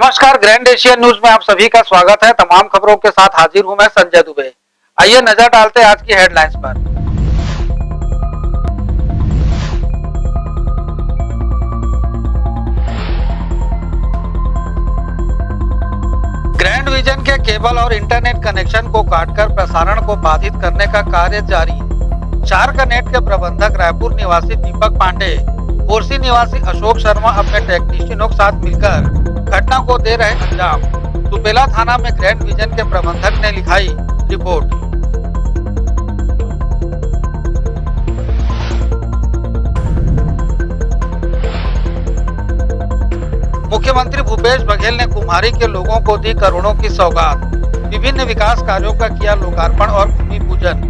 नमस्कार, grand Asian news में आप सभी का स्वागत है। तमाम खबरों के साथ हाजिर हूं मैं संजय दुबे। आइए नजर डालते हैं आज की हेडलाइंस पर। ग्रैंड विजन के केबल और इंटरनेट कनेक्शन को काटकर प्रसारण को बाधित करने का कार्य जारी। शार्कनेट के प्रबंधक रायपुर निवासी दीपक पांडे, बोरसी निवासी अशोक शर्मा अपने टेक्नीशियनों के साथ मिलकर घटना को दे रहे अंजाम। सुपेला थाना में ग्रैंड विजन के प्रबंधक ने लिखाई रिपोर्ट। मुख्यमंत्री भूपेश बघेल ने कुम्हारी के लोगों को दी करोड़ों की सौगात। विभिन्न विकास कार्यों का किया लोकार्पण और भूमि पूजन।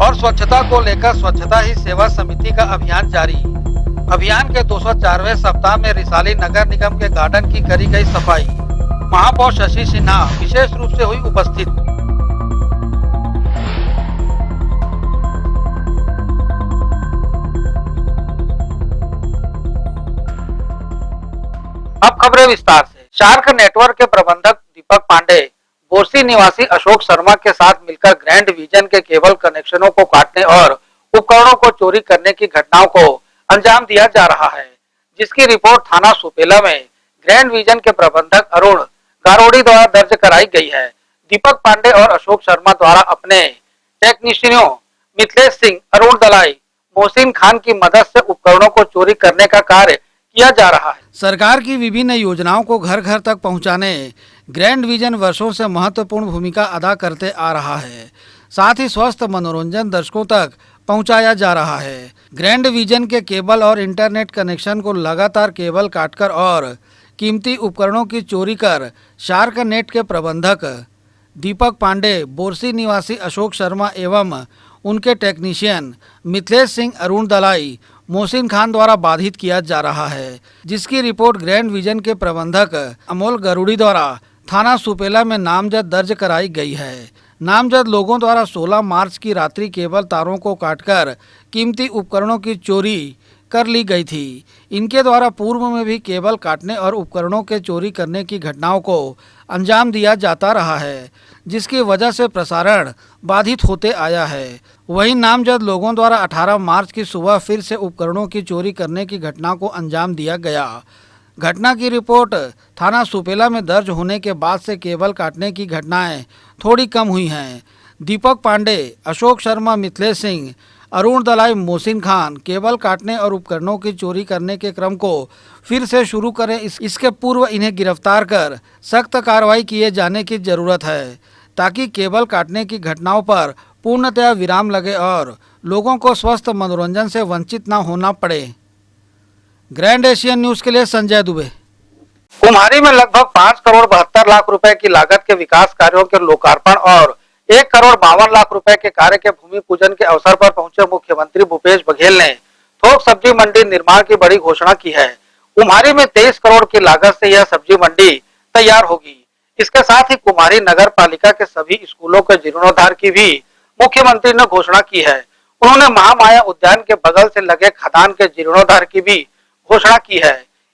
और स्वच्छता को लेकर स्वच्छता ही सेवा समिति का अभियान जारी। अभियान के 204वें सप्ताह में रिसाली नगर निगम के गार्डन की करी गई सफाई। महापौर शशि सिन्हा विशेष रूप से हुई उपस्थित। अब खबरें विस्तार से। शार्क नेटवर्क के प्रबंधक दीपक पांडे, बोरसी निवासी अशोक शर्मा के साथ मिलकर ग्रैंड विजन के केबल कनेक्शनों को काटने और उपकरणों को चोरी करने की घटनाओं को अंजाम दिया जा रहा है, जिसकी रिपोर्ट थाना सुपेला में ग्रैंड विजन के प्रबंधक अरुण गारोड़ी द्वारा दर्ज कराई गई है। दीपक पांडे और अशोक शर्मा द्वारा अपने टेक्नीशियनों मिथिलेश सिंह, अरुण दलाई, मोहसिन खान की मदद से उपकरणों को चोरी करने का कार्य किया जा रहा है। सरकार की विभिन्न योजनाओं को घर घर तक पहुंचाने ग्रैंड विजन वर्षों से महत्वपूर्ण भूमिका अदा करते आ रहा है। साथ ही स्वस्थ मनोरंजन दर्शकों तक पहुंचाया जा रहा है। ग्रैंड विजन के केबल और इंटरनेट कनेक्शन को लगातार केबल काटकर और कीमती उपकरणों की चोरी कर शार्कनेट के प्रबंधक दीपक पांडे, बोरसी निवासी अशोक शर्मा एवं उनके टेक्नीशियन मिथिलेश सिंह, अरुण दलाई, मोहसिन खान द्वारा बाधित किया जा रहा है, जिसकी रिपोर्ट ग्रैंड विजन के प्रबंधक अमोल गरुड़ी द्वारा थाना सुपेला में नामजद दर्ज कराई गई है। नामजद लोगों द्वारा 16 मार्च की रात्रि केबल तारों को काटकर कीमती उपकरणों की चोरी कर ली गई थी। इनके द्वारा पूर्व में भी केबल काटने और उपकरणों के चोरी करने की घटनाओं को अंजाम दिया जाता रहा है, जिसकी वजह से प्रसारण बाधित होते आया है। वहीं नामजद लोगों द्वारा 18 मार्च की सुबह फिर से उपकरणों की चोरी करने की घटना को अंजाम दिया गया। घटना की रिपोर्ट थाना सुपेला में दर्ज होने के बाद से केबल काटने की घटनाएं थोड़ी कम हुई हैं। दीपक पांडे, अशोक शर्मा, मिथिलेश सिंह, अरुण दलाई, मोहसिन खान केबल काटने और उपकरणों की चोरी करने के क्रम को फिर से शुरू करें। इसके पूर्व इन्हें गिरफ्तार कर सख्त कार्रवाई किए जाने की जरूरत है, ताकि केबल काटने की घटनाओं पर पूर्णतया विराम लगे और लोगों को स्वस्थ मनोरंजन से वंचित न होना पड़े। ग्रैंड एशियन न्यूज के लिए संजय दुबे। कुम्हारी में लगभग 5 करोड़ 72 लाख रुपए की लागत के विकास कार्यों के लोकार्पण और 1 करोड़ 52 लाख रुपए के कार्य के भूमि पूजन के अवसर पर पहुंचे मुख्यमंत्री भूपेश बघेल ने थोक सब्जी मंडी निर्माण की बड़ी घोषणा की है। कुम्हारी में 23 करोड़ की लागत से यह सब्जी मंडी तैयार होगी। इसके साथ ही कुम्हारी नगर पालिका के सभी स्कूलों के जीर्णोद्धार की भी मुख्यमंत्री ने घोषणा की है। उन्होंने महामाया उद्यान के बगल से लगे खदान के जीर्णोद्धार की भी घोषणा की है।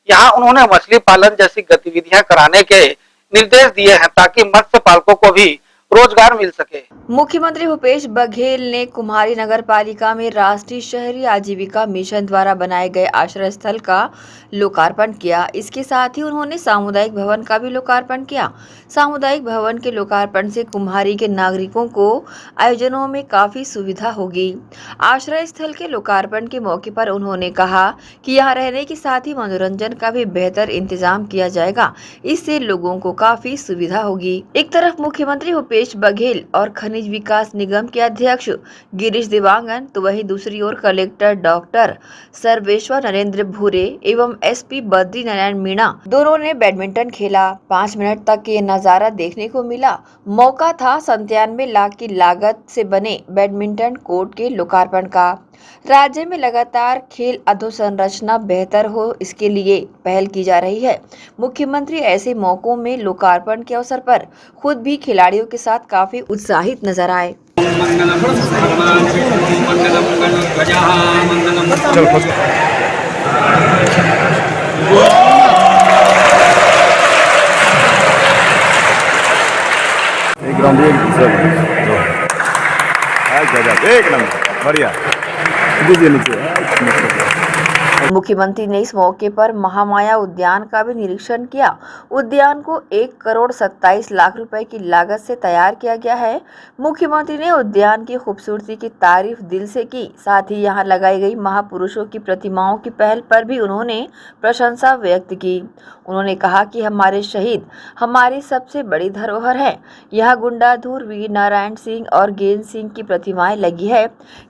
यहाँ उन्होंने मछली पालन जैसी गतिविधियां कराने के निर्देश दिए हैं, ताकि मत्स्य पालकों को भी रोजगार मिल सके। मुख्यमंत्री भूपेश बघेल ने कुम्हारी नगर पालिका में राष्ट्रीय शहरी आजीविका मिशन द्वारा बनाए गए आश्रय स्थल का लोकार्पण किया। इसके साथ ही उन्होंने सामुदायिक भवन का भी लोकार्पण किया। सामुदायिक भवन के लोकार्पण से कुम्हारी के नागरिकों को आयोजनों में काफी सुविधा होगी। आश्रय स्थल के लोकार्पण के मौके पर उन्होंने कहा कि यहाँ रहने के साथ ही मनोरंजन का भी बेहतर इंतजाम किया जाएगा। इससे लोगों को काफी सुविधा होगी। एक तरफ मुख्यमंत्री भूपेश बघेल और खनिज विकास निगम के अध्यक्ष गिरीश देवांगन, तो वहीं दूसरी ओर कलेक्टर डॉक्टर सर्वेश्वर नरेंद्र भूरे एवं एसपी बद्री नारायण मीणा दोनों ने बैडमिंटन खेला। 5 मिनट तक ये नजारा देखने को मिला। मौका था 97 लाख की लागत से बने बैडमिंटन कोर्ट के लोकार्पण का। राज्य में लगातार खेल अधोसंरचना बेहतर हो, इसके लिए पहल की जा रही है। मुख्यमंत्री ऐसे मौकों में लोकार्पण के अवसर पर खुद भी खिलाड़ियों के साथ काफी उत्साहित नजर आए। मंगलम भगवान विष्णु मंगलम गणध्वजः मंगलम। एक राउंड एक नंबर बढ़िया दीजिए नीचे। मुख्यमंत्री ने इस मौके पर महामाया उद्यान का भी निरीक्षण किया। उद्यान को 1,27,00,000 रुपए की लागत से तैयार किया गया है। मुख्यमंत्री ने उद्यान की खूबसूरती की तारीफ दिल से की। साथ ही यहां लगाई गई महापुरुषों की प्रतिमाओं की पहल पर भी उन्होंने प्रशंसा व्यक्त की। उन्होंने कहा कि हमारे शहीद हमारी सबसे बड़ी धरोहर है। यहाँ गुंडाधुर वीर नारायण सिंह और गेंद सिंह की प्रतिमाएं लगी है।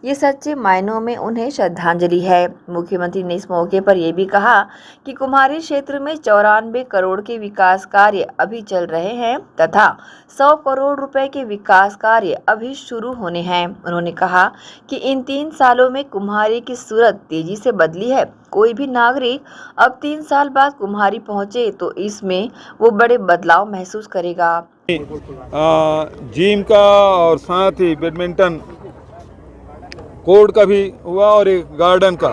ये सच्चे मायनों में उन्हें श्रद्धांजलि है। मुख्यमंत्री ने इस मौके पर यह भी कहा कि कुम्हारी क्षेत्र में 94 करोड़ के विकास कार्य अभी चल रहे हैं तथा 100 करोड़ रुपए के विकास कार्य अभी शुरू होने हैं। उन्होंने कहा कि इन 3 सालों में कुम्हारी की सूरत तेजी से बदली है। कोई भी नागरिक अब 3 साल बाद कुम्हारी पहुंचे तो इसमें वो बड़े बदलाव महसूस करेगा। जिम का और साथ ही बैडमिंटन कोर्ट का भी हुआ और एक गार्डन का,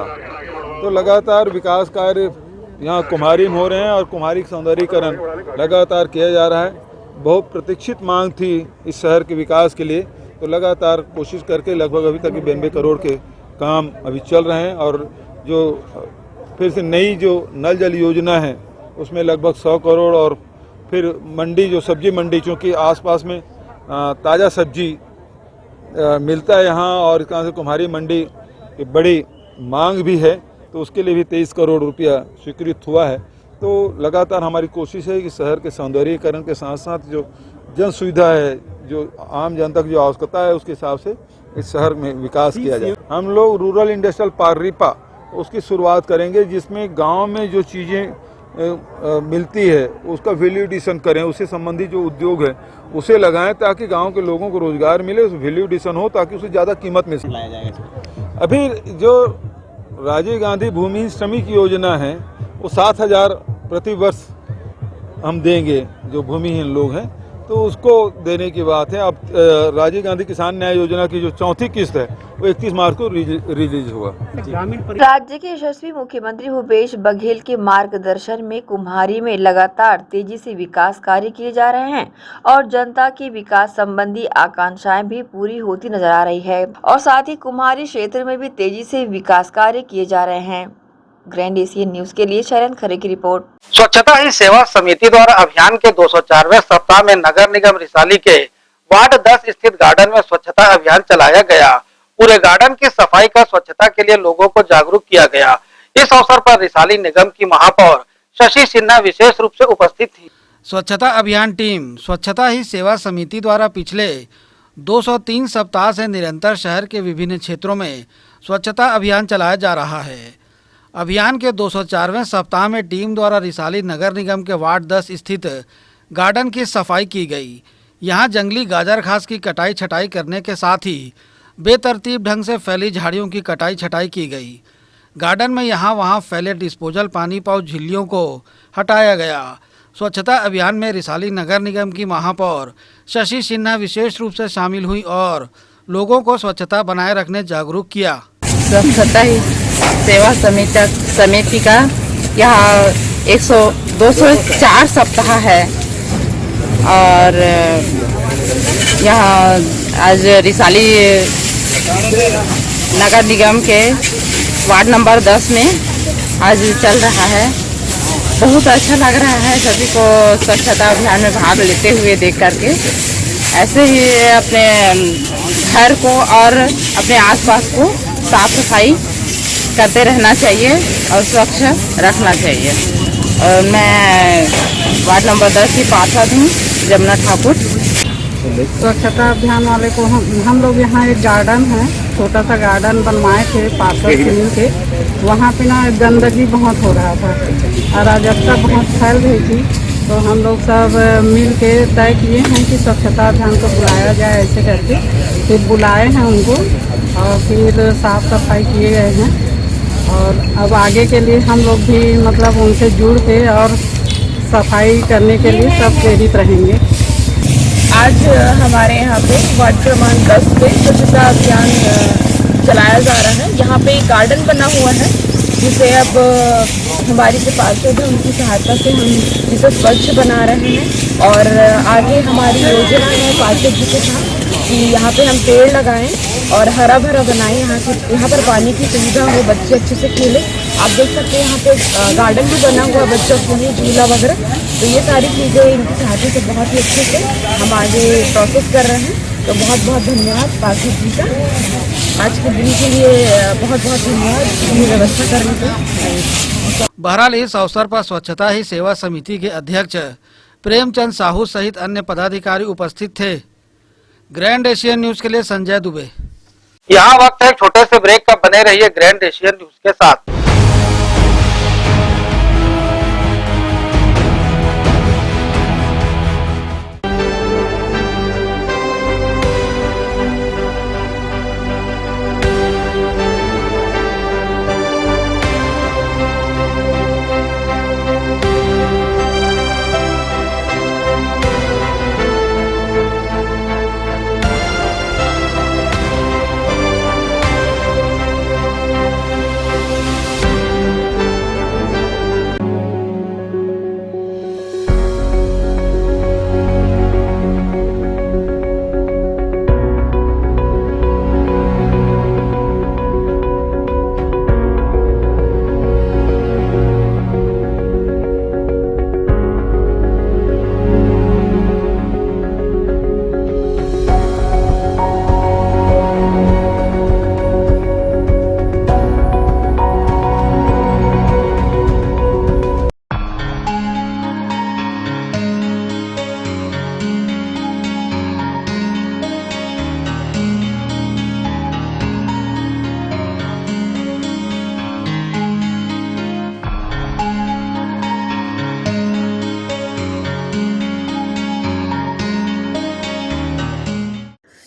तो लगातार विकास कार्य यहाँ कुम्हारी में हो रहे हैं और कुम्हारी का सौंदर्यीकरण लगातार किया जा रहा है। बहुत प्रतीक्षित मांग थी इस शहर के विकास के लिए, तो लगातार कोशिश करके लगभग अभी तक 92 करोड़ के काम अभी चल रहे हैं। और जो फिर से नई जो नल जल योजना है उसमें लगभग 100 करोड़, और फिर मंडी जो सब्जी मंडी, चूँकि आसपास में ताज़ा सब्जी मिलता है यहाँ और कहाँ से कुम्हारी मंडी की बड़ी मांग भी है, तो उसके लिए भी 23 करोड़ रुपया स्वीकृत हुआ है। तो लगातार हमारी कोशिश है कि शहर के सौंदर्यीकरण के साथ साथ जो जन सुविधा है, जो आम जनता की जो आवश्यकता है, उसके हिसाब से इस शहर में विकास किया जाए। हम लोग रूरल इंडस्ट्रियल पार्क रिपा उसकी शुरुआत करेंगे, जिसमें गांव में जो चीज़ें मिलती है उसका वैल्यू एडिशन करें, उससे संबंधित जो उद्योग है उसे लगाएं ताकि गांव के लोगों को रोजगार मिले, उस वैल्यू एडिशन हो ताकि उसे ज़्यादा कीमत मिल सके। अभी जो राजीव गांधी भूमिहीन श्रमिक योजना है वो 7,000 प्रति वर्ष हम देंगे जो भूमिहीन लोग हैं, तो उसको देने की बात है। अब राजीव गांधी किसान न्याय योजना की जो 4थी किस्त है वो 31 मार्च को रिलीज हुआ। राज्य के यशस्वी मुख्यमंत्री भूपेश बघेल के मार्गदर्शन में कुम्हारी में लगातार तेजी से विकास कार्य किए जा रहे हैं और जनता की विकास संबंधी आकांक्षाएं भी पूरी होती नजर आ रही है। और साथ ही कुम्हारी क्षेत्र में भी तेजी से विकास कार्य किए जा रहे हैं। ग्रैंड एशियन न्यूज के लिए शरण खरे की रिपोर्ट। स्वच्छता ही सेवा समिति द्वारा अभियान के 204वें सप्ताह में नगर निगम रिसाली के वार्ड 10 स्थित गार्डन में स्वच्छता अभियान चलाया गया। पूरे गार्डन की सफाई कर स्वच्छता के लिए लोगों को जागरूक किया गया। इस अवसर पर रिसाली निगम की महापौर शशि सिन्हा विशेष रूप से उपस्थित थी। स्वच्छता अभियान टीम स्वच्छता ही सेवा समिति द्वारा पिछले 203 सप्ताह से निरंतर शहर के विभिन्न क्षेत्रों में स्वच्छता अभियान चलाया जा रहा है। अभियान के 204वें सप्ताह में टीम द्वारा रिसाली नगर निगम के वार्ड 10 स्थित गार्डन की सफाई की गई। यहां जंगली गाजर घास की कटाई छटाई करने के साथ ही बेतरतीब ढंग से फैली झाड़ियों की कटाई छटाई की गई। गार्डन में यहां वहां फैले डिस्पोजल पानी पाउच झिल्लियों को हटाया गया। स्वच्छता अभियान में रिसाली नगर निगम की महापौर शशि सिन्हा विशेष रूप से शामिल हुई और लोगों को स्वच्छता बनाए रखने जागरूक किया। स्वच्छता ही सेवा समिति का यहाँ 204 सप्ताह है और यहाँ आज रिसाली नगर निगम के वार्ड नंबर 10 में आज चल रहा है। बहुत अच्छा लग रहा है सभी को स्वच्छता अभियान में भाग लेते हुए देख करके। ऐसे ही अपने घर को और अपने आसपास को साफ सफाई करते रहना चाहिए और स्वच्छ रखना चाहिए। और मैं वार्ड नंबर 10 की पार्षद हूँ, जमुना ठाकुर। स्वच्छता अभियान वाले को हम लोग यहाँ एक गार्डन है, छोटा सा गार्डन बनवाए थे पार्षद मिल के। वहाँ पे ना गंदगी बहुत हो रहा था, अराजकता बहुत फैल रही थी, तो हम लोग सब मिल के तय किए हैं कि स्वच्छता अभियान को बुलाया जाए ऐसे करके। फिर बुलाए हैं उनको और फिर साफ सफाई किए गए हैं और अब आगे के लिए हम लोग भी मतलब उनसे जुड़ के और सफाई करने के लिए सब प्रेरित रहेंगे। आज हमारे यहाँ पे वार्ड क्रमांक 10 पे स्वच्छता अभियान चलाया जा रहा है। यहाँ पे एक गार्डन बना हुआ है जिसे अब हमारी जो पार्षद है उनकी सहायता से हम इसे स्वच्छ बना रहे हैं और आगे हमारी योजना है पार्षद जी के साथ कि यहाँ पे हम पेड़ लगाएं और हरा भरा बनाएं, यहाँ पर पानी की सुविधा हो, बच्चे अच्छे से खेलें। आप देख सकते हैं यहाँ पे गार्डन भी बना हुआ है बच्चों के लिए, झूला वगैरह। तो ये सारी चीज़ें इनकी सहायता से बहुत ही अच्छे से हम आगे प्रोसेस कर रहे हैं। तो बहुत बहुत धन्यवाद पार्षद जी का, आज के दिन के लिए बहुत बहुत धन्यवाद ये व्यवस्था करने के। बहरहाल इस अवसर पर स्वच्छता ही सेवा समिति के अध्यक्ष प्रेमचंद साहू सहित अन्य पदाधिकारी उपस्थित थे। ग्रैंड एशियन न्यूज के लिए संजय दुबे। यहाँ वक्त है छोटे से ब्रेक का, बने रहिए ग्रैंड एशियन न्यूज के साथ।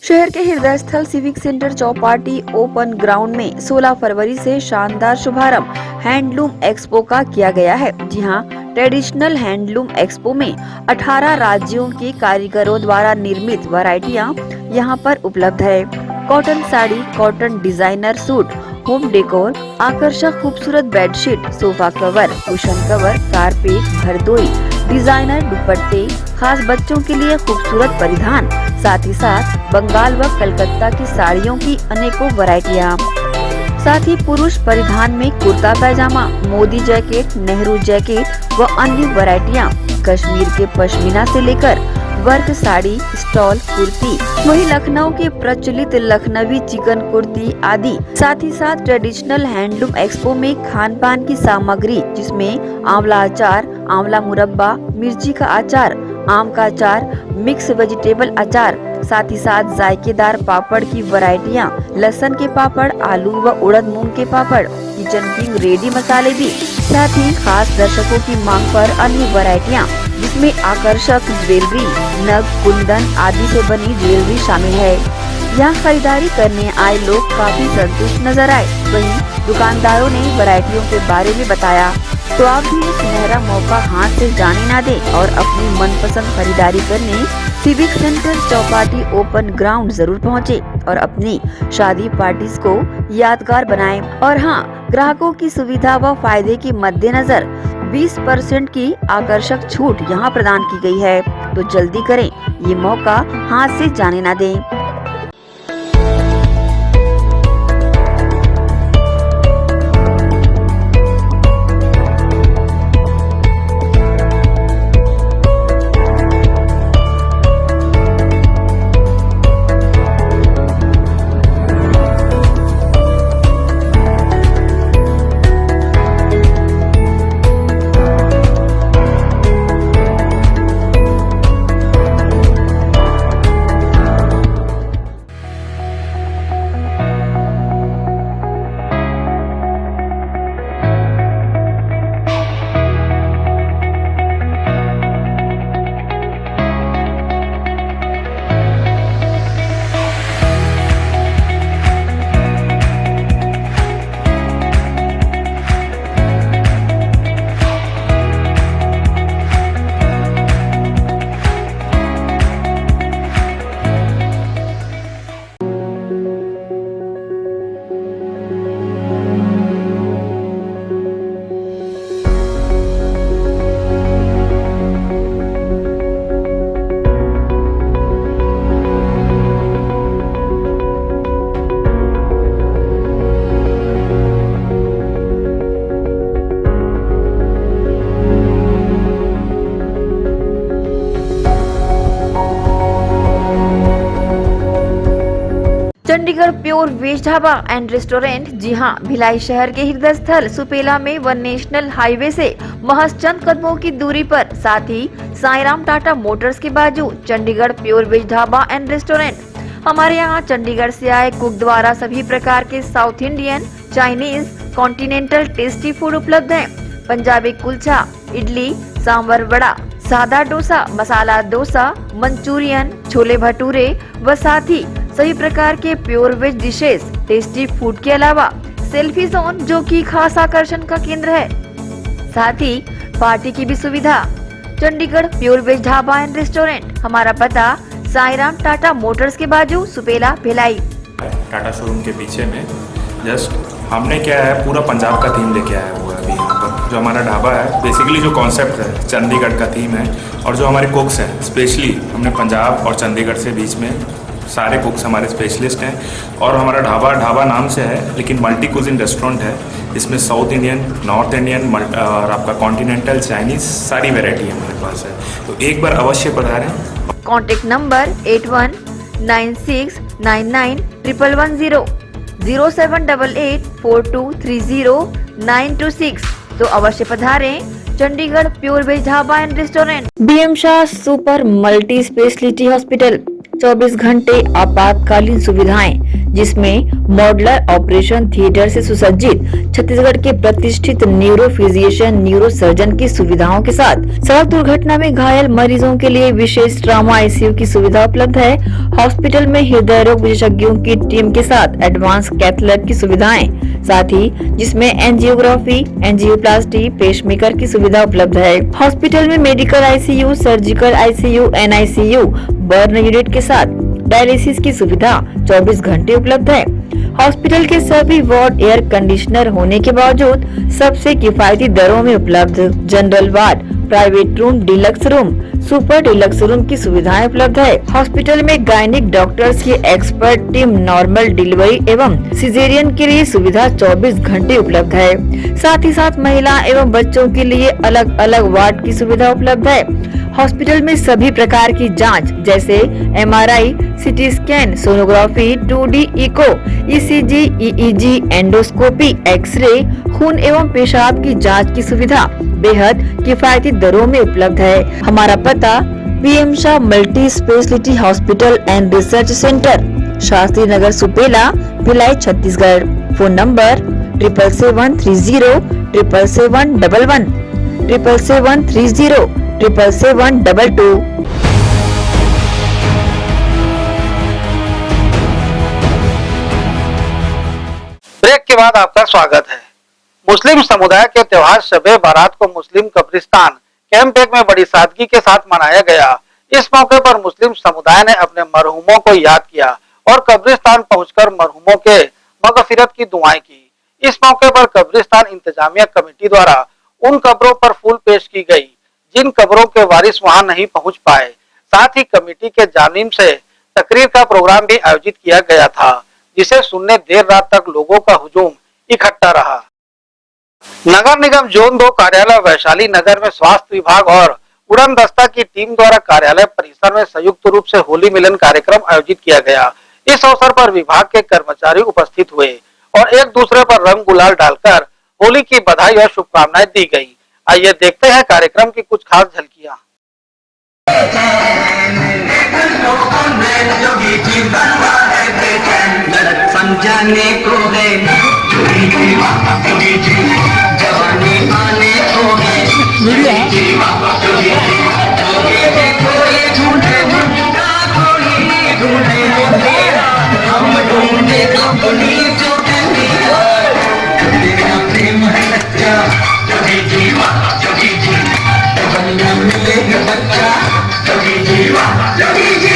शहर के हृदय स्थल civic centre Chowpatty open ground में 16 फरवरी से शानदार शुभारंभ हैंडलूम एक्सपो का किया गया है। जी हां, ट्रेडिशनल हैंडलूम एक्सपो में 18 राज्यों के कारीगरों द्वारा निर्मित वैरायटियां यहां पर उपलब्ध है। Cotton sari, cotton designer suit, home decor, आकर्षक खूबसूरत bedsheet, sofa cover, cushion cover, carpet, भरदोई, डिजाइनर दुपट्टे, खास बच्चों के लिए खूबसूरत परिधान, साथ ही साथ बंगाल व कलकत्ता की साड़ियों की अनेकों वैरायटियां, साथ ही पुरुष परिधान में कुर्ता पैजामा, मोदी जैकेट, नेहरू जैकेट व अन्य वैरायटियां, कश्मीर के पश्मीना से लेकर वर्क साड़ी, स्टॉल, कुर्ती, वही लखनऊ के प्रचलित लखनवी चिकन कुर्ती आदि। साथ ही साथ ट्रेडिशनल हैंडलूम एक्सपो में खान पान की सामग्री जिसमें आंवला अचार, आंवला मुरब्बा, मिर्ची का अचार, आम का अचार, मिक्स वेजिटेबल अचार, साथ ही साथ जायकेदार पापड़ की वैरायटियां, लहसुन के पापड़, आलू व उड़द मूंग के पापड़, किचन किंग रेडी मसाले भी, साथ ही खास दर्शकों की मांग पर अन्य वैरायटियां जिसमें आकर्षक ज्वेलरी, नग, कुंदन आदि से बनी ज्वेलरी शामिल है। यहाँ खरीदारी करने आए लोग काफी संतुष्ट नजर आए। वहीं दुकानदारों ने वैरायटियों के बारे में बताया। तो आप भी ये सुनहरा मौका हाथ से जाने ना दें और अपनी मनपसंद खरीदारी करने civic centre Chowpatty open ground जरूर पहुँचे और अपनी शादी पार्टीज को यादगार बनाएं। और हाँ, ग्राहकों की सुविधा व फायदे के मद्देनजर 20% की आकर्षक छूट यहाँ प्रदान की गई है। तो जल्दी करें, ये मौका हाथ से जाने ना दें। Chandigarh pure veg dhaba and restaurant, जी हां, भिलाई शहर के हृदय स्थल सुपेला में वन नेशनल हाईवे से महज चंद कदमों की दूरी पर, साथ ही साईराम टाटा मोटर्स के बाजू Chandigarh pure veg dhaba and restaurant. हमारे यहाँ चंडीगढ़ से आए कुक द्वारा सभी प्रकार के south Indian, Chinese, continental tasty food उपलब्ध है। पंजाबी कुलचा, इडली, सांभर वड़ा, सादा डोसा, मसाला डोसा, मंचूरियन, छोले भटूरे व साथ ही सभी प्रकार के pure veg dishes, tasty food के अलावा सेल्फी जोन जो कि खास आकर्षण का केंद्र है, साथ ही पार्टी की भी सुविधा। Chandigarh pure veg dhaba and restaurant, हमारा पता साईराम टाटा मोटर्स के बाजू सुपेला भिलाई। टाटा शोरूम के पीछे में जस्ट हमने क्या है पूरा पंजाब का थीम लेके आया हुआ है अभी यहाँ पर। जो हमारा ढाबा है बेसिकली जो कॉन्सेप्ट है चंडीगढ़ का थीम है, और जो हमारे कुक्स हैं स्पेशली हमने पंजाब और चंडीगढ़ से बीच में सारे कुक्स हमारे स्पेशलिस्ट हैं। और हमारा ढाबा नाम से है लेकिन मल्टी कुजिन रेस्टोरेंट है। इसमें साउथ इंडियन, नॉर्थ इंडियन और आपका कॉन्टिनेंटल, चाइनीज़ सारी वेराइटी हमारे पास है, तो एक बार अवश्य पधारें। कॉन्टेक्ट नंबर 8196991110, 07884230 तो अवश्य पधारें Chandigarh pure veg dhaba and restaurant. BM Shah super multi speciality hospital, 24 घंटे आपातकालीन सुविधाएं, जिसमें मॉडुलर ऑपरेशन थिएटर से सुसज्जित छत्तीसगढ़ के प्रतिष्ठित न्यूरो फिजिशियन, न्यूरो सर्जन की सुविधाओं के साथ सड़क दुर्घटना में घायल मरीजों के लिए विशेष ट्रॉमा आईसीयू की सुविधा उपलब्ध है। हॉस्पिटल में हृदय रोग विशेषज्ञों की टीम के साथ एडवांस कैथ लैब की सुविधाएं, साथ ही जिसमें एंजियोग्राफी, एंजियोप्लास्टी, पेसमेकर की सुविधा उपलब्ध है। हॉस्पिटल में medical ICU, surgical ICU, NICU, burn unit के साथ डायलिसिस की सुविधा 24 घंटे उपलब्ध है। हॉस्पिटल के सभी वार्ड एयर कंडीशनर होने के बावजूद सबसे किफायती दरों में उपलब्ध। General ward, private room, deluxe room, super deluxe room की सुविधाएं उपलब्ध है। हॉस्पिटल में गायनिक डॉक्टर्स की एक्सपर्ट टीम, नॉर्मल डिलीवरी एवं सिजेरियन के लिए सुविधा 24 घंटे उपलब्ध है। साथ ही साथ महिला एवं बच्चों के लिए अलग अलग वार्ड की सुविधा उपलब्ध है। हॉस्पिटल में सभी प्रकार की जांच जैसे MRI, CT scan, sonography, 2D echo, ECG, EEG, endoscopy, X ray, खून एवं पेशाब की जांच की सुविधा बेहद किफायती दरों में उपलब्ध है। हमारा पता B M Shah multi speciality hospital and research centre, Shastri Nagar, Supela, Bhilai, Chhattisgarh. Phone number 77307711, 77307722। Break के बाद आपका स्वागत है। मुस्लिम समुदाय के त्योहार शबे बारात को मुस्लिम कब्रिस्तान कैंप में बड़ी सादगी के साथ मनाया गया। इस मौके पर मुस्लिम समुदाय ने अपने मरहूमों को याद किया और कब्रिस्तान पहुंचकर मरहूमों के मगफिरत की दुआएं की। इस मौके पर कब्रिस्तान इंतजामिया कमेटी द्वारा उन कब्रों पर फूल पेश की गई जिन कब्रों के वारिस वहां नहीं पहुंच पाए। साथ ही कमेटी के जानिब से तकरीर का प्रोग्राम भी आयोजित किया गया था, जिसे सुनने देर रात तक लोगों का हुजूम इकट्ठा रहा। नगर निगम जोन 2 कार्यालय वैशाली नगर में स्वास्थ्य विभाग और उड़न दस्ता की टीम द्वारा कार्यालय परिसर में संयुक्त रूप से होली मिलन कार्यक्रम आयोजित किया गया। इस अवसर पर विभाग के कर्मचारी उपस्थित हुए और एक दूसरे पर रंग गुलाल डालकर होली की बधाई और शुभकामनाएं दी गई। आइए देखते हैं कार्यक्रम की कुछ खास झलकियां। समझाने को है जवानी आने को है हम ढूंढे अपनी जो प्रेम है बच्चा जोगी जीवा जोगी जी बन्ना मिलेगा बच्चा जोगी जीवा जोगी जी।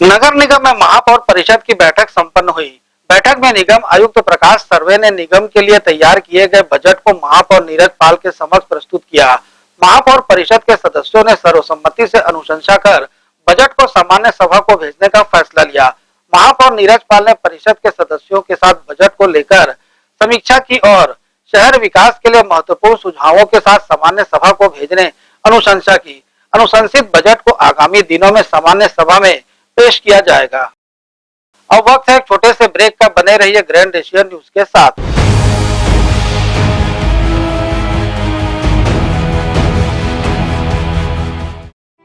नगर निगम में महापौर परिषद की बैठक संपन्न हुई। बैठक में निगम आयुक्त प्रकाश सर्वे ने निगम के लिए तैयार किए गए बजट को महापौर नीरज पाल के समक्ष प्रस्तुत किया। महापौर परिषद के सदस्यों ने सर्वसम्मति से अनुशंसा कर बजट को सामान्य सभा को भेजने का फैसला लिया। महापौर नीरज पाल ने परिषद के सदस्यों के साथ बजट को लेकर समीक्षा की और शहर विकास के लिए महत्वपूर्ण सुझावों के साथ सामान्य सभा को भेजने अनुशंसा की। अनुशंसित बजट को आगामी दिनों में सामान्य सभा में पेश किया जाएगा। अब वक्त है एक छोटे से ब्रेक का। बने रहिए ग्रैंड एशियन न्यूज के साथ।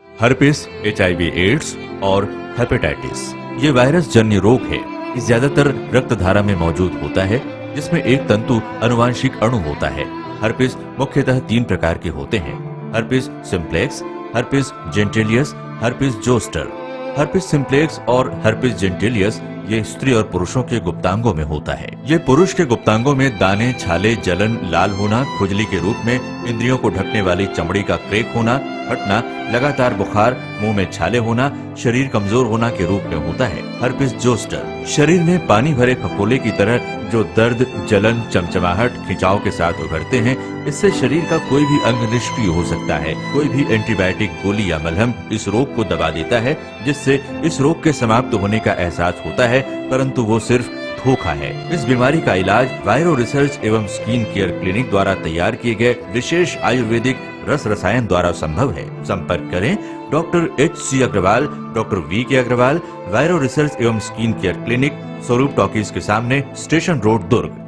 हर्पिस, HIV एड्स और हेपेटाइटिस ये वायरस जन्य रोग है। ये ज्यादातर रक्त धारा में मौजूद होता है, जिसमें एक तंतु अनुवांशिक अणु होता है। हर्पिस मुख्यतः 3 प्रकार के होते हैं: herpes simplex, herpes genitalis, herpes zoster. Herpes simplex और हर्पिस जेंटिलियस ये स्त्री और पुरुषों के गुप्तांगों में होता है। ये पुरुष के गुप्तांगों में दाने, छाले, जलन, लाल होना, खुजली के रूप में, इंद्रियों को ढकने वाली चमड़ी का क्रेक होना, फटना, लगातार बुखार, मुंह में छाले होना, शरीर कमजोर होना के रूप में होता है। हर्पिस जोस्टर शरीर में पानी भरे फफोले की तरह जो दर्द, जलन, चमचमाहट, खिंचाव के साथ उभरते हैं। इससे शरीर का कोई भी अंग निष्क्रिय हो सकता है। कोई भी एंटीबायोटिक, गोली या मलहम इस रोग को दबा देता है, जिससे इस रोग के समाप्त होने का एहसास होता है, परंतु वो सिर्फ धोखा है। इस बीमारी का इलाज वायरो रिसर्च एवं स्किन केयर क्लिनिक द्वारा तैयार किए गए विशेष आयुर्वेदिक रस रसायन द्वारा संभव है। संपर्क करें doctor HC Agarwal, doctor VK Agarwal, viro research एवं skin care clinic, Swaroop talkies के सामने, स्टेशन रोड, दुर्ग।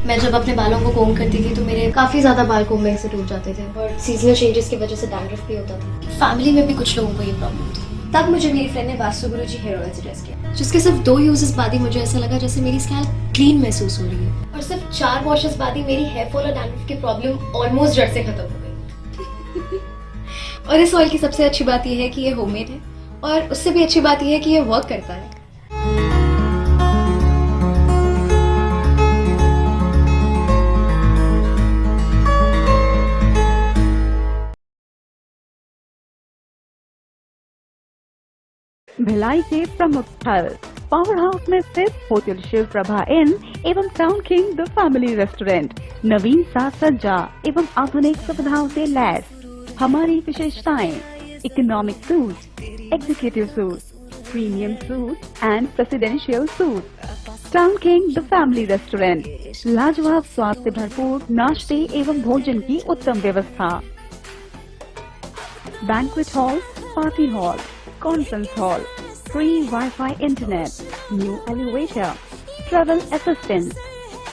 मैं जब अपने बालों को कोम करती थी तो मेरे काफी ज्यादा बाल कोम्बिंग से टूट जाते थे और सीजनल चेंजेस की वजह से डैंड्रफ भी होता था। फैमिली में भी कुछ लोगों को ये प्रॉब्लम थी। तब मुझे मेरी फ्रेंड ने वास्तु गुरुजी हेयर ऑयल सजेस्ट किया, जिसके सिर्फ 2 यूजेस बाद ही मुझे ऐसा लगा जैसे मेरी स्कैल्प क्लीन महसूस हो रही है और सिर्फ 4 वॉशेस बाद ही मेरी हेयर फॉल और डैंड्रफ की प्रॉब्लम ऑलमोस्ट जड़ से खत्म हो गई। और इस ऑयल की सबसे अच्छी बात यह है कि ये होममेड है और उससे भी अच्छी बात यह है कि ये वर्क करता है। भिलाई के प्रमुख स्थल पावर हाउस में स्थित होटल शिव प्रभा इन एवं town king the family restaurant नवीन साज सज्जा एवं आधुनिक सुविधाओं से लैस। हमारी विशेषताएं: economic suite, executive suite, premium suite and presidential suite. Town king the family restaurant, लाजवाब स्वाद से भरपूर नाश्ते एवं भोजन की उत्तम व्यवस्था। Banquet hall, party hall, conference hall, free Wi-Fi internet, new elevator, travel assistance,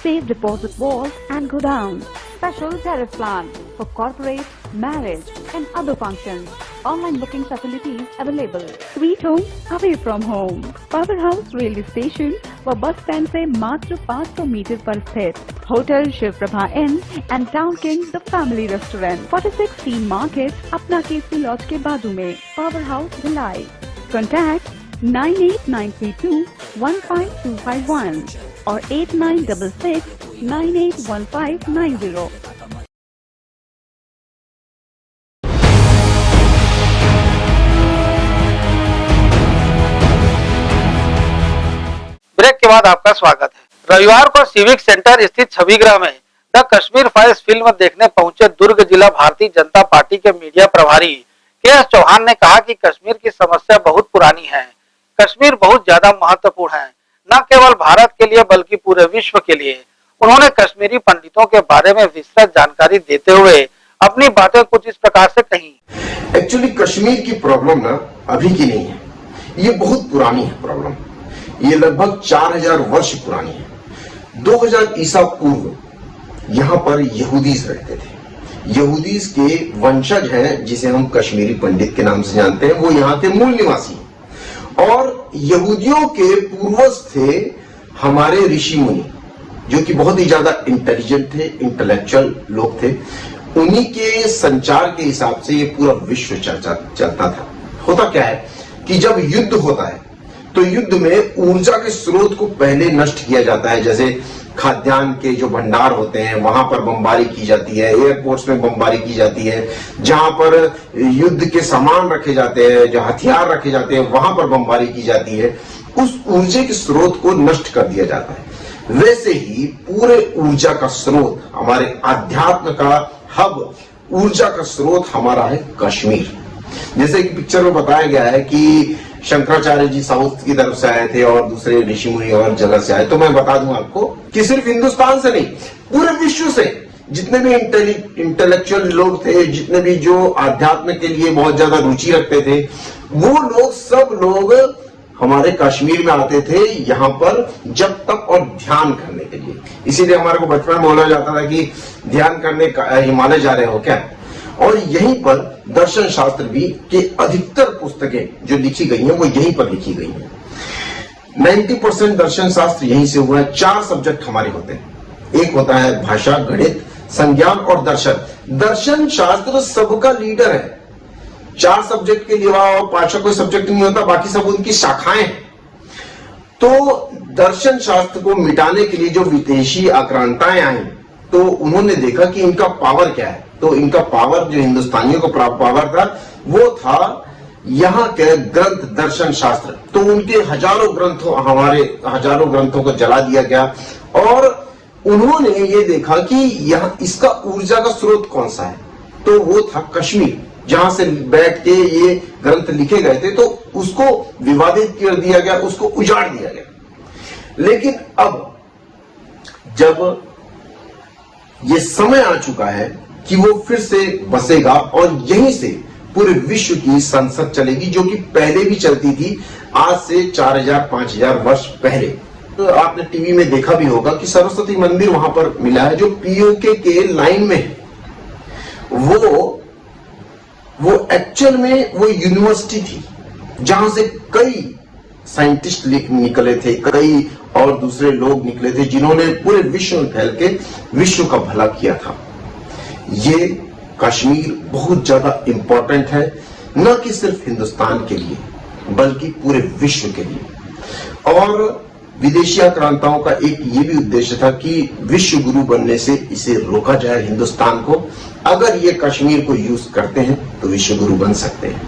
safe deposit vault and godown, special tariff plan for corporate, marriage and other functions. Online booking facilities available. Sweet home away from home. Power House railway station व bus stand से मात्र 500 metre पर स्थित hotel Shiv Prabha inn and town king the family restaurant, 46 team market, अपना Kesari laws के बाजू में। Power house Bhilai. Contact 98932 15251 और 8966 981590। ब्रेक के बाद आपका स्वागत है। रविवार को सिविक सेंटर स्थित छविगृह में द कश्मीर फाइल्स फिल्म देखने पहुंचे दुर्ग जिला भारतीय जनता पार्टी के मीडिया प्रभारी KS चौहान ने कहा कि कश्मीर की समस्या बहुत पुरानी है। कश्मीर बहुत ज्यादा महत्वपूर्ण है, न केवल भारत के लिए बल्कि पूरे विश्व के लिए। उन्होंने कश्मीरी पंडितों के बारे में विस्तृत जानकारी देते हुए अपनी बातें कुछ इस प्रकार से कही। एक्चुअली कश्मीर की प्रॉब्लम ना अभी की नहीं है, ये बहुत पुरानी है प्रॉब्लम। ये लगभग 4000 वर्ष पुरानी है। 2000 ईसा पूर्व यहाँ पर यहूदीज रहते थे। यहूदीज के वंशज हैं, जिसे हम कश्मीरी पंडित के नाम से जानते हैं, वो यहाँ के मूल निवासी हैं। और यहूदियों के पूर्वज थे हमारे ऋषि मुनि, जो कि बहुत ही ज्यादा इंटेलिजेंट थे, इंटेलेक्चुअल लोग थे। उन्हीं के संचार के हिसाब से ये पूरा विश्व चलता था। होता क्या है कि जब युद्ध होता है तो युद्ध में ऊर्जा के स्रोत को पहले नष्ट किया जाता है। जैसे खाद्यान्न के जो भंडार होते हैं वहां पर बमबारी की जाती है, एयरपोर्ट्स में बमबारी की जाती है, जहां पर युद्ध के सामान रखे जाते हैं, जो हथियार रखे जाते हैं, वहां पर बमबारी की जाती है। उस ऊर्जा के स्रोत को नष्ट कर दिया जाता है। वैसे ही पूरे ऊर्जा का स्रोत, हमारे आध्यात्म का हब ऊर्जा का स्रोत हमारा है कश्मीर। जैसे कि पिक्चर में बताया गया है कि शंकराचार्य जी साउथ की तरफ से आए थे और दूसरे ऋषि मुनि और जगह से आए। तो मैं बता दूं आपको कि सिर्फ हिंदुस्तान से नहीं, पूरे विश्व से जितने भी इंटेलेक्चुअल लोग थे, जितने भी जो आध्यात्म के लिए बहुत ज्यादा रुचि रखते थे, वो लोग सब लोग हमारे कश्मीर में आते थे यहाँ पर जब तक और ध्यान करने के लिए। इसीलिए हमारे को बचपन में बोला जाता था कि ध्यान करने हिमालय जा रहे हो क्या। और यहीं पर दर्शन शास्त्र भी के अधिकतर पुस्तकें जो लिखी गई हैं वो यहीं पर लिखी गई हैं। 90% दर्शन शास्त्र यहीं से हुआ है। 4 सब्जेक्ट हमारे होते हैं। एक होता है भाषा, गणित, संज्ञान और दर्शन। दर्शन शास्त्र सबका लीडर है। 4 सब्जेक्ट के लिए और 5 कोई सब्जेक्ट नहीं होता, बाकी सब उनकी शाखाएं हैं। तो दर्शन शास्त्र को मिटाने के लिए जो विदेशी आक्रांताएं आई, तो उन्होंने देखा कि इनका पावर क्या है। तो इनका पावर, जो हिंदुस्तानियों को पावर था, वो था यहाँ के ग्रंथ दर्शन शास्त्र। तो उनके हमारे हजारों ग्रंथों को जला दिया गया और उन्होंने ये देखा कि यहाँ इसका ऊर्जा का स्रोत कौन सा है। तो वो था कश्मीर, जहां से बैठ के ये ग्रंथ लिखे गए थे। तो उसको विवादित कर दिया गया, उसको उजाड़ दिया गया। लेकिन अब जब ये समय आ चुका है कि वो फिर से बसेगा और यहीं से पूरे विश्व की संसद चलेगी, जो कि पहले भी चलती थी, आज से 4000-5000 वर्ष पहले। तो आपने टीवी में देखा भी होगा कि सरस्वती मंदिर वहां पर मिला है, जो पीओके के लाइन में है। वो एक्चुअल में वो यूनिवर्सिटी थी जहां से कई साइंटिस्ट निकले थे, कई और दूसरे लोग निकले थे, जिन्होंने पूरे विश्व में फैल के विश्व का भला किया था। ये कश्मीर बहुत ज्यादा इंपॉर्टेंट है, न कि सिर्फ हिंदुस्तान के लिए बल्कि पूरे विश्व के लिए। और विदेशी आक्रांताओं का एक ये भी उद्देश्य था कि विश्व गुरु बनने से इसे रोका जाए हिंदुस्तान को। अगर ये कश्मीर को यूज करते हैं तो विश्व गुरु बन सकते हैं।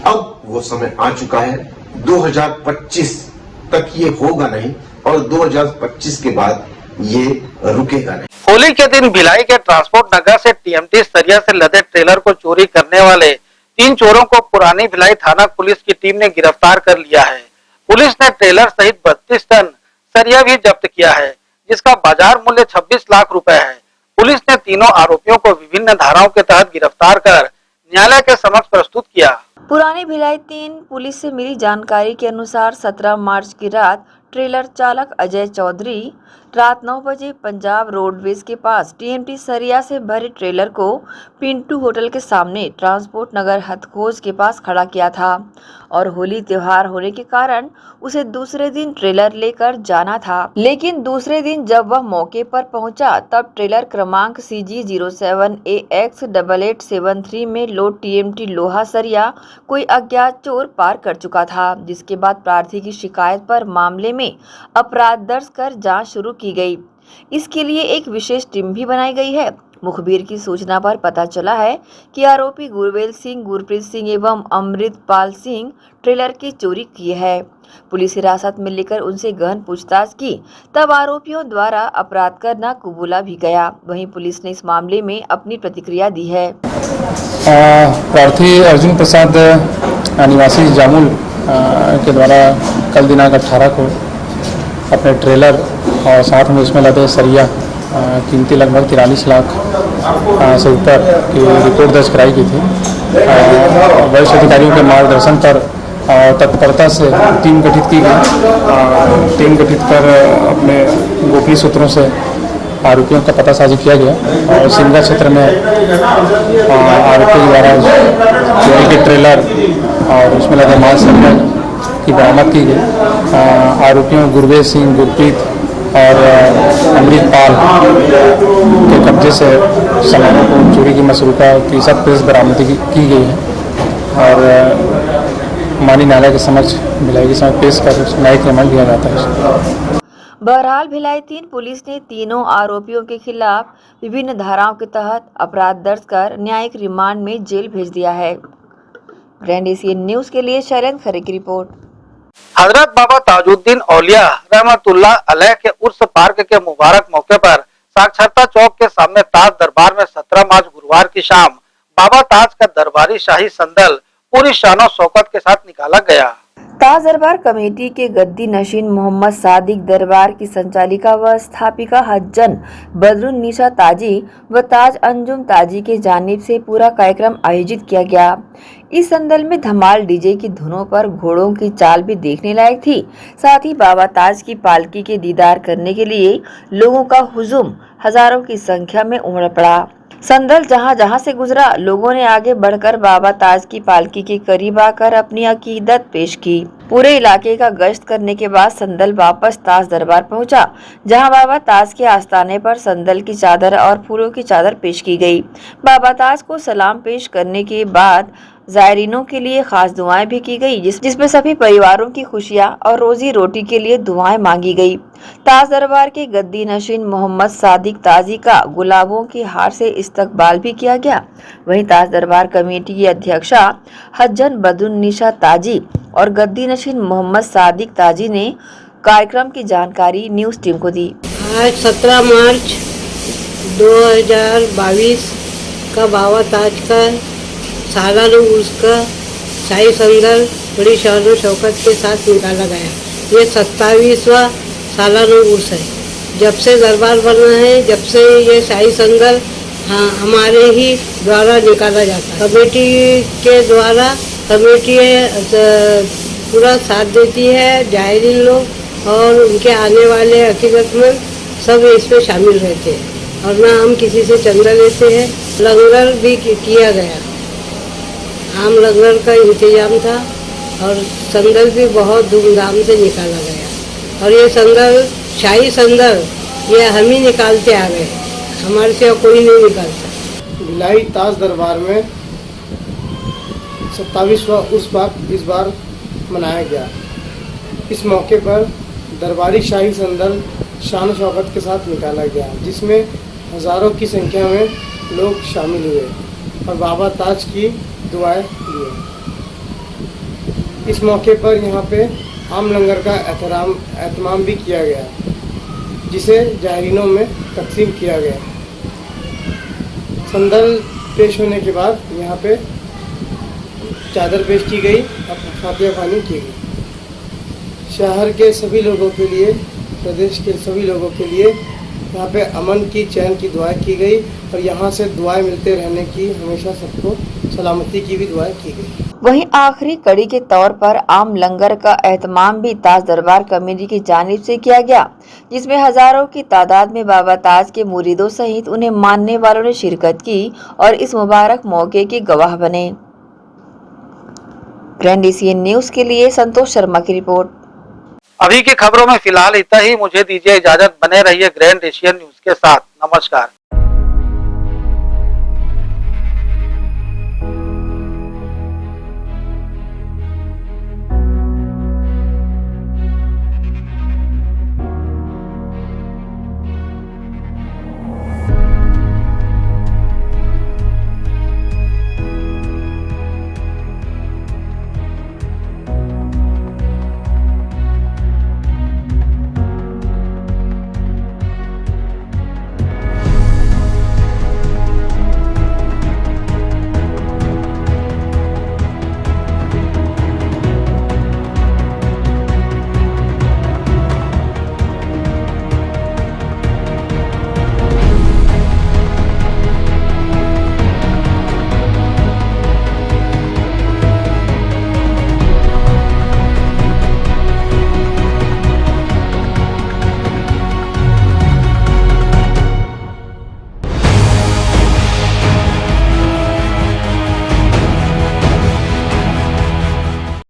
अब वो समय आ चुका है। 2025 तक ये होगा नहीं और 2025 के बाद ये रुकेगा नहीं। होली के दिन भिलाई के ट्रांसपोर्ट नगर से टीएमटी सरिया से लदे ट्रेलर को चोरी करने वाले 3 चोरों को पुरानी भिलाई थाना पुलिस की टीम ने गिरफ्तार कर लिया है। पुलिस ने ट्रेलर सहित 32 टन सरिया भी जब्त किया है, जिसका बाजार मूल्य 26 लाख रुपए है। पुलिस ने तीनों आरोपियों को विभिन्न धाराओं के तहत गिरफ्तार कर न्यायालय के समक्ष प्रस्तुत किया। पुरानी भिलाई 3 पुलिस से मिली जानकारी के अनुसार 17 मार्च की रात ट्रेलर चालक अजय चौधरी रात 9 बजे पंजाब रोडवेज के पास टीएमटी सरिया से भरे ट्रेलर को पिंटू होटल के सामने ट्रांसपोर्ट नगर हथखोज के पास खड़ा किया था और होली त्योहार होने के कारण उसे दूसरे दिन ट्रेलर लेकर जाना था। लेकिन दूसरे दिन जब वह मौके पर पहुंचा तब ट्रेलर क्रमांक CG 07AX8873 में लोड टीएमटी लोहा सरिया कोई अज्ञात चोर पार कर चुका था, जिसके बाद प्रार्थी की शिकायत पर मामले में अपराध दर्ज कर जांच शुरू की गई। इसके लिए एक विशेष टीम भी बनाई गई है। मुखबिर की सूचना पर पता चला है कि आरोपी गुरवेल सिंह, गुरप्रीत सिंह एवं अमृतपाल सिंह ट्रेलर की चोरी की है। पुलिस हिरासत में लेकर उनसे गहन पूछताछ की, तब आरोपियों द्वारा अपराध करना कबूला भी गया। वहीं पुलिस ने इस मामले में अपनी प्रतिक्रिया दी है। प्रार्थी अर्जुन प्रसाद निवासी जामुल के द्वारा कल दिनांक 18 को अपने ट्रेलर और साथ में उसमें लदे सरिया कीमती लगभग 43 लाख से ऊपर की रिपोर्ट दर्ज कराई गई थी। वरिष्ठ अधिकारियों के मार्गदर्शन पर तत्परता से टीम गठित की गई। टीम गठित कर अपने गोपनीय सूत्रों से आरोपियों का पतासाजी किया गया और सिमगा क्षेत्र में आरोपियों द्वारा चोरी के ट्रेलर और उसमें लगे माल सरिया की बरामद की गई। आरोपियों गुरवेल सिंह, गुरप्रीत और अमृतपाल के कब्जे से सामानों को चोरी की मसरूका 30 पीस बरामदी की गई है और माननीय न्यायालय के समक्ष भिलाई के समक्ष पेश कर न्यायिक रिमांड दिया जाता है। बहरहाल भिलाई 3 पुलिस ने तीनों आरोपियों के खिलाफ विभिन्न धाराओं के तहत अपराध दर्ज कर न्यायिक रिमांड में जेल भेज दिया है। ग्रैंड एशियन न्यूज के लिए शैलेंद्र खरे की रिपोर्ट। हजरत बाबा ताजुद्दीन औलिया रहमतुल्लाह अलैह के उर्स पार्क के मुबारक मौके पर साक्षरता चौक के सामने ताज दरबार में 17 मार्च गुरुवार की शाम बाबा ताज का दरबारी शाही संदल पूरी शानो शौकत के साथ निकाला गया। ताज दरबार कमेटी के गद्दी नशीन मोहम्मद सादिक, दरबार की संचालिका व स्थापिका हज्जन बदरुन्निसा ताजी व ताज अंजुम ताजी के जानिब से पूरा कार्यक्रम आयोजित किया गया। इस संदल में धमाल डीजे की धुनों पर घोड़ों की चाल भी देखने लायक थी। साथ ही बाबा ताज की पालकी के दीदार करने के लिए लोगों का हुजूम हजारों की संख्या में उमड़ पड़ा। संदल जहां जहां से गुजरा, लोगों ने आगे बढ़कर बाबा ताज की पालकी के करीब आकर अपनी अकीदत पेश की। पूरे इलाके का गश्त करने के बाद संदल वापस ताज दरबार पहुंचा, जहां बाबा ताज के आस्थाने पर संदल की चादर और फूलों की चादर पेश की गई। बाबा ताज को सलाम पेश करने के बाद जायरीनों के लिए खास दुआएं भी की गई, जिसमें सभी परिवारों की खुशियां और रोजी रोटी के लिए दुआएं मांगी गई। ताज दरबार के गद्दी नशीन मोहम्मद सादिक ताजी का गुलाबों के हार से इस्तकबाल भी किया गया। वहीं ताज दरबार कमेटी की अध्यक्षा हज्जन बदरुन्निसा ताजी और गद्दी नशीन मोहम्मद सादिक ताजी ने कार्यक्रम की जानकारी न्यूज टीम को दी। आज 17 मार्च 2022 का बाबा ताज का सालाना उर्स का शाही संदल बड़ी शान शौकत के साथ निकाला गया। ये 27वां सालाना उर्स है। जब से दरबार बना है, जब से ये शाही संदल हमारे ही द्वारा निकाला जाता है। कमेटी के द्वारा कमेटी पूरा साथ देती है। जायरीन लोग और उनके आने वाले अकीदतमंद सब इसमें शामिल रहते हैं और ना हम किसी से चंदा लेते हैं। लंगर भी किया गया, आम लंगर का इंतजाम था और संदल भी बहुत धूमधाम से निकाला गया। और ये संदल शाही संदल ये हम ही निकालते आ गए, हमारे से कोई नहीं निकालता। भिलाई ताज दरबार में 27वां उर्स इस बार मनाया गया। इस मौके पर दरबारी शाही संदल शान शौकत के साथ निकाला गया, जिसमें हज़ारों की संख्या में लोग शामिल हुए और बाबा ताज की दुआएं लिए। इस मौके पर यहाँ पे आम लंगर का एहतमाम भी किया गया, जिसे जायरीनों में तकसीम किया गया। संदल पेश होने के बाद यहाँ पे चादर पेश की गई और फातिहा ख़वानी की गई। शहर के सभी लोगों के लिए, प्रदेश के सभी लोगों के लिए यहाँ पे अमन की, चैन की दुआएं की गई और यहाँ से दुआएं मिलते रहने की, हमेशा सबको सलामती की भी दुआएं की गई। वहीं आखिरी कड़ी के तौर पर आम लंगर का एहतमाम भी ताज दरबार कमेटी की जानिब से किया गया, जिसमें हजारों की तादाद में बाबा ताज के मुरीदों सहित उन्हें मानने वालों ने शिरकत की और इस मुबारक मौके के गवाह बने। ग्रैंड एशियन न्यूज के लिए संतोष शर्मा की रिपोर्ट। अभी की खबरों में फिलहाल इतना ही। मुझे दीजिए इजाजत, बने रहिए ग्रैंड एशियन न्यूज के साथ। नमस्कार।